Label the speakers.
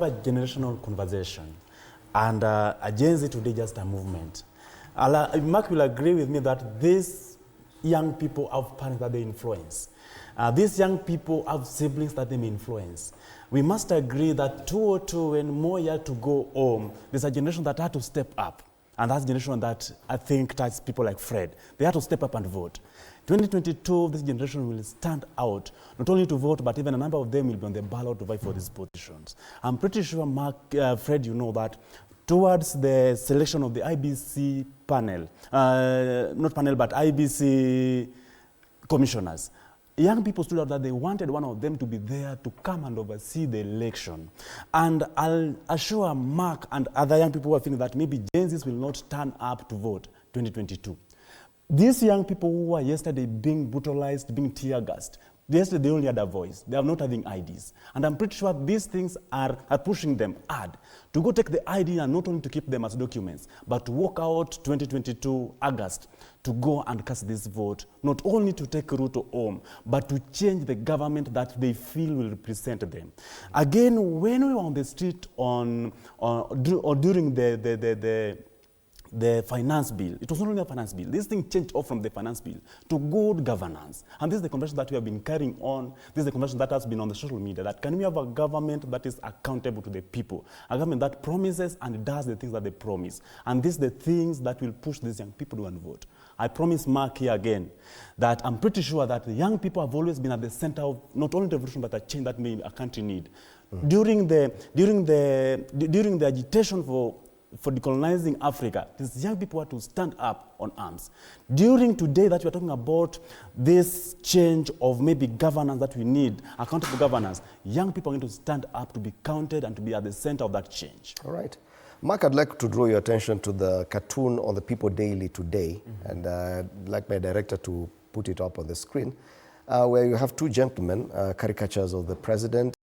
Speaker 1: a generational conversation, and Gen Z today just a movement. Mark will agree with me that these young people have parents that they influence. These young people have siblings that they may influence. We must agree that 202, when more years to go home, there's a generation that had to step up. And that's the generation that I think touches people like Fred. They had to step up and vote. 2022, this generation will stand out, not only to vote, but even a number of them will be on the ballot to vie for these positions. I'm pretty sure, Mark, Fred, you know that towards the selection of the IBC panel, not panel, but IBC commissioners, young people stood out that they wanted one of them to be there to come and oversee the election. And I'll assure Mark and other young people who are thinking that maybe Gen Zs will not turn up to vote 2022. These young people who were yesterday being brutalized, being tear gassed, yesterday they only had a voice. They are not having IDs. And I'm pretty sure these things are pushing them hard to go take the ID and not only to keep them as documents, but to walk out 2022 August to go and cast this vote, not only to take Ruto home, but to change the government that they feel will represent them. Again, when we were on the street during the finance bill, it was not only a finance bill. This thing changed off from the finance bill to good governance. And this is the conversation that we have been carrying on. This is the conversation that has been on the social media, that can we have a government that is accountable to the people, a government that promises and does the things that they promise. And these are the things that will push these young people to go and vote. I promise Mark here again that I'm pretty sure that the young people have always been at the center of not only the revolution, but a change that may a country need. During the agitation for decolonizing Africa, these young people had to stand up on arms. During today that we're talking about this change of maybe governance that we need, accountable governance, young people are going to stand up to be counted and to be at the center of that change.
Speaker 2: All right. Mark, I'd like to draw your attention to the cartoon on the People Daily today, and I'd like my director to put it up on the screen, where you have two gentlemen, caricatures of the president